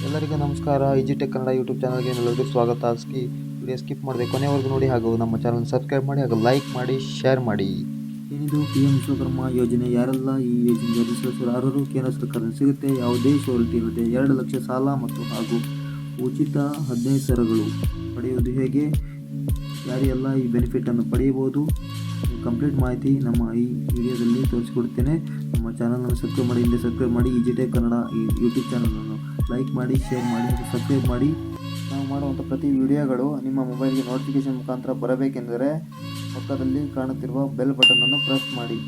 ಎಲ್ಲರಿಗೂ ನಮಸ್ಕಾರ. ಇಜಿಟೆಕ್ ಕನ್ನಡ ಯೂಟ್ಯೂಬ್ ಚಾನಲ್ಗೆ ಎಲ್ಲರಿಗೂ ಸ್ವಾಗತ. ವಿಡಿಯೋ ಸ್ಕಿಪ್ ಮಾಡದೆ ಕೊನೆವರೆಗೂ ನೋಡಿ ಹಾಗೂ ನಮ್ಮ ಚಾನಲ್ ಸಬ್ಸ್ಕ್ರೈಬ್ ಮಾಡಿ ಹಾಗೂ ಲೈಕ್ ಮಾಡಿ ಶೇರ್ ಮಾಡಿ. ಏನಿದು PM ವಿಶ್ವಕರ್ಮ ಯೋಜನೆ? ಯಾರೆಲ್ಲ ಈ ಯೋಜನೆಗೆ ಅರ್ಜಿಸಲು ಅರ್ಹರು? ಕೇಂದ್ರ ಸರ್ಕಾರದಿಂದ ಸಿಗುತ್ತೆ. ಯಾವುದೇ ಸವಲತ್ತು ಇರುತ್ತೆ. 2 ಲಕ್ಷ ಸಾಲ ಮತ್ತು ಹಾಗೂ ಉಚಿತ 15 ಸರಗಳು ಪಡೆಯುವುದು ಹೇಗೆ? ಯಾರೆಲ್ಲ ಈ ಬೆನಿಫಿಟನ್ನು ಪಡೆಯಬಹುದು? ಕಂಪ್ಲೀಟ್ ಮಾಹಿತಿ ನಮ್ಮ ಈ ವಿಡಿಯೋದಲ್ಲಿ ತೋರಿಸಿಕೊಡ್ತೇನೆ. ನಮ್ಮ ಚಾನಲನ್ನು ಸಬ್ಸ್ಕ್ರೈಬ್ ಮಾಡಿ, ಹಿಂದೆ ಸಬ್ಸ್ಕ್ರೈಬ್ ಮಾಡಿ. ಇಜಿಟೆಕ್ ಕನ್ನಡ ಈ ಯೂಟ್ಯೂಬ್ ಚಾನಲನ್ನು ಲೈಕ್ ಮಾಡಿ, ಶೇರ್ ಮಾಡಿ ಹಾಗೂ ಸಬ್ಸ್ಕ್ರೈಬ್ ಮಾಡಿ. ನಾವು ಮಾಡುವಂಥ ಪ್ರತಿ ವಿಡಿಯೋಗಳು ನಿಮ್ಮ ಮೊಬೈಲ್ಗೆ ನೋಟಿಫಿಕೇಶನ್ ಮುಖಾಂತರ ಬರಬೇಕೆಂದರೆ ಪಕ್ಕದಲ್ಲಿ ಕಾಣುತ್ತಿರುವ ಬೆಲ್ ಬಟನನ್ನು ಪ್ರೆಸ್ ಮಾಡಿ.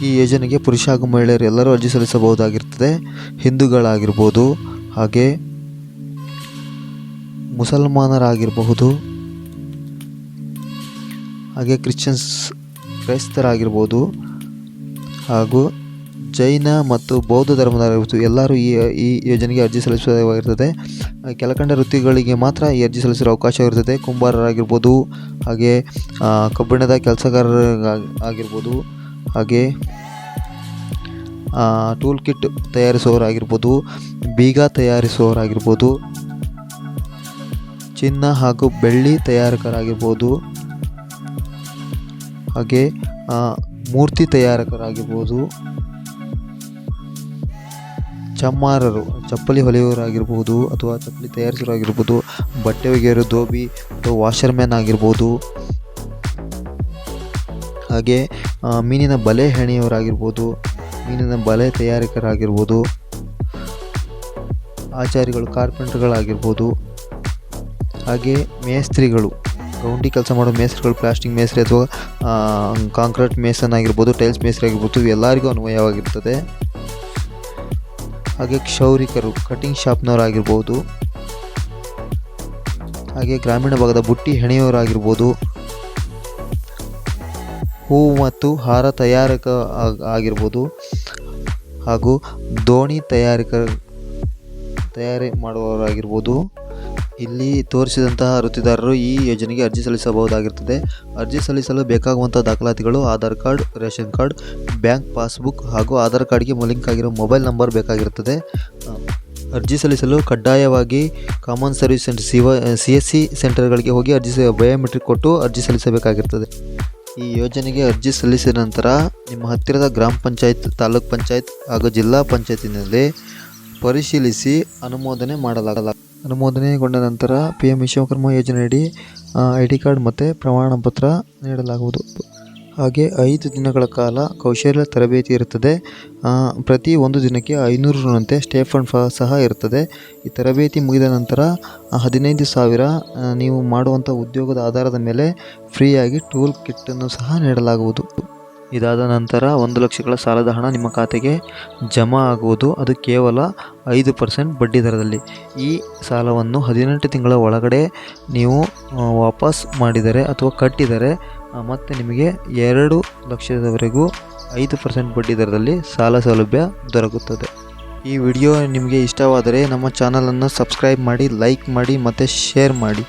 ಈ ಯೋಜನೆಗೆ ಪುರುಷ ಹಾಗೂ ಮಹಿಳೆಯರು ಎಲ್ಲರೂ ಅರ್ಜಿ ಸಲ್ಲಿಸಬಹುದಾಗಿರುತ್ತದೆ. ಹಿಂದೂಗಳಾಗಿರ್ಬೋದು, ಹಾಗೆ ಮುಸಲ್ಮಾನರಾಗಿರಬಹುದು, ಹಾಗೆ ಕ್ರೈಸ್ತರಾಗಿರ್ಬೋದು, ಹಾಗೂ ಜೈನ ಮತ್ತು ಬೌದ್ಧ ಧರ್ಮದವರಾಗಿರ್ಬೋದು, ಎಲ್ಲರೂ ಈ ಯೋಜನೆಗೆ ಅರ್ಜಿ ಸಲ್ಲಿಸಬಹುದಾಗಿರ್ತದೆ. ಕೆಳಕಂಡ ವೃತ್ತಿಗಳಿಗೆ ಮಾತ್ರ ಈ ಅರ್ಜಿ ಸಲ್ಲಿಸಲು ಅವಕಾಶವಿರುತ್ತದೆ. ಕುಂಬಾರರಾಗಿರ್ಬೋದು, ಹಾಗೆ ಕಬ್ಬಿಣದ ಕೆಲಸಗಾರರಾಗಿರ್ಬೋದು, ಹಾಗೆ ಟೂಲ್ ಕಿಟ್ ತಯಾರಿಸುವವರಾಗಿರ್ಬೋದು, ಬೀಗ ತಯಾರಿಸುವವರಾಗಿರ್ಬೋದು, ಚಿನ್ನ ಹಾಗೂ ಬೆಳ್ಳಿ ತಯಾರಕರಾಗಿರ್ಬೋದು, ಹಾಗೆ ಮೂರ್ತಿ ತಯಾರಕರಾಗಿರ್ಬೋದು, ಚಮ್ಮಾರರು ಚಪ್ಪಲಿ ಹೊಲಿಯುವವರಾಗಿರ್ಬೋದು ಅಥವಾ ಚಪ್ಪಲಿ ತಯಾರಿಸುವವರಾಗಿರ್ಬೋದು, ಬಟ್ಟೆ ಒಗೆಯರು, ಧೋಬಿ ಅಥವಾ ವಾಷರ್ಮ್ಯಾನ್ ಆಗಿರ್ಬೋದು, ಹಾಗೆ ಮೀನಿನ ಬಲೆ ಹೆಣೆಯವರಾಗಿರ್ಬೋದು, ಮೀನಿನ ಬಲೆ ತಯಾರಕರಾಗಿರ್ಬೋದು, ಆಚಾರಿಗಳು, ಕಾರ್ಪೆಂಟರ್ಗಳಾಗಿರ್ಬೋದು, ಹಾಗೆ ಮೇಸ್ತ್ರಿಗಳು, ಗೌಂಡಿ ಕೆಲಸ ಮಾಡೋ ಮೇಸ್ತ್ರಿಗಳು, ಪ್ಲಾಸ್ಟಿಕ್ ಮೇಸ್ತ್ರಿ ಅಥವಾ ಕಾಂಕ್ರೀಟ್ ಮೇಸನ್ ಆಗಿರ್ಬೋದು, ಟೈಲ್ಸ್ ಮೇಸ್ತ್ರಿ ಆಗಿರ್ಬೋದು, ಎಲ್ಲರಿಗೂ ಅನ್ವಯವಾಗಿರ್ತದೆ. ಹಾಗೆ ಕ್ಷೌರಿಕರು, ಕಟಿಂಗ್ ಶಾಪ್ನವರಾಗಿರ್ಬೋದು, ಹಾಗೆ ಗ್ರಾಮೀಣ ಭಾಗದ ಬುಟ್ಟಿ ಹೆಣೆಯವರಾಗಿರ್ಬೋದು, ಹೂವು ಮತ್ತು ಹಾರ ತಯಾರಕ ಆಗಿರ್ಬೋದು, ಹಾಗೂ ದೋಣಿ ತಯಾರಿ ಮಾಡುವವರಾಗಿರ್ಬೋದು. ಇಲ್ಲಿ ತೋರಿಸಿದಂತಹ ವೃತ್ತಿದಾರರು ಈ ಯೋಜನೆಗೆ ಅರ್ಜಿ ಸಲ್ಲಿಸಬಹುದಾಗಿರುತ್ತದೆ. ಅರ್ಜಿ ಸಲ್ಲಿಸಲು ಬೇಕಾಗುವಂಥ ದಾಖಲಾತಿಗಳು: Aadhaar card, ration card, bank passbook ಹಾಗೂ ಆಧಾರ್ ಕಾರ್ಡ್ಗೆ ಲಿಂಕ್ ಆಗಿರೋ ಮೊಬೈಲ್ ನಂಬರ್ ಬೇಕಾಗಿರುತ್ತದೆ. ಅರ್ಜಿ ಸಲ್ಲಿಸಲು ಕಡ್ಡಾಯವಾಗಿ ಕಾಮನ್ ಸರ್ವಿಸ್ ಸೆಂಟರ್ CSC ಸೆಂಟರ್ಗಳಿಗೆ ಹೋಗಿ ಬಯೋಮೆಟ್ರಿಕ್ ಕೊಟ್ಟು ಅರ್ಜಿ ಸಲ್ಲಿಸಬೇಕಾಗಿರ್ತದೆ. ಈ ಯೋಜನೆಗೆ ಅರ್ಜಿ ಸಲ್ಲಿಸಿದ ನಂತರ ನಿಮ್ಮ ಹತ್ತಿರದ ಗ್ರಾಮ ಪಂಚಾಯತ್, ತಾಲೂಕ್ ಪಂಚಾಯತ್ ಹಾಗೂ ಜಿಲ್ಲಾ ಪಂಚಾಯತಿನಲ್ಲಿ ಪರಿಶೀಲಿಸಿ ಅನುಮೋದನೆಗೊಂಡ ನಂತರ PM ವಿಶ್ವಕರ್ಮ ಯೋಜನೆಯಡಿ ID ಕಾರ್ಡ್ ಮತ್ತು ಪ್ರಮಾಣ ಪತ್ರ ನೀಡಲಾಗುವುದು. ಹಾಗೆ 5 ದಿನಗಳ ಕಾಲ ಕೌಶಲ್ಯ ತರಬೇತಿ ಇರುತ್ತದೆ. ಪ್ರತಿ 1 ದಿನಕ್ಕೆ 500 ರುನಂತೆ ಸ್ಟೇಫಂಡ್ ಸಹ ಇರುತ್ತದೆ. ಈ ತರಬೇತಿ ಮುಗಿದ ನಂತರ 15,000 ನೀವು ಮಾಡುವಂಥ ಉದ್ಯೋಗದ ಆಧಾರದ ಮೇಲೆ ಫ್ರೀಯಾಗಿ ಟೂಲ್ ಕಿಟ್ಟನ್ನು ಸಹ ನೀಡಲಾಗುವುದು. ಇದಾದ ನಂತರ 1 ಲಕ್ಷಗಳ ಸಾಲದ ಹಣ ನಿಮ್ಮ ಖಾತೆಗೆ ಜಮಾ ಆಗುವುದು. ಅದು ಕೇವಲ 5% ಬಡ್ಡಿ ದರದಲ್ಲಿ. ಈ ಸಾಲವನ್ನು 18 ತಿಂಗಳ ಒಳಗಡೆ ನೀವು ವಾಪಸ್ ಮಾಡಿದರೆ ಅಥವಾ ಕಟ್ಟಿದರೆ ಮತ್ತೆ ನಿಮಗೆ 2 ಲಕ್ಷದವರೆಗೂ 5% ಬಡ್ಡಿ ದರದಲ್ಲಿ ಸಾಲ ಸೌಲಭ್ಯ ದೊರಕುತ್ತದೆ. ಈ ವಿಡಿಯೋ ನಿಮಗೆ ಇಷ್ಟವಾದರೆ ನಮ್ಮ ಚಾನಲನ್ನು ಸಬ್ಸ್ಕ್ರೈಬ್ ಮಾಡಿ, ಲೈಕ್ ಮಾಡಿ ಮತ್ತು ಶೇರ್ ಮಾಡಿ.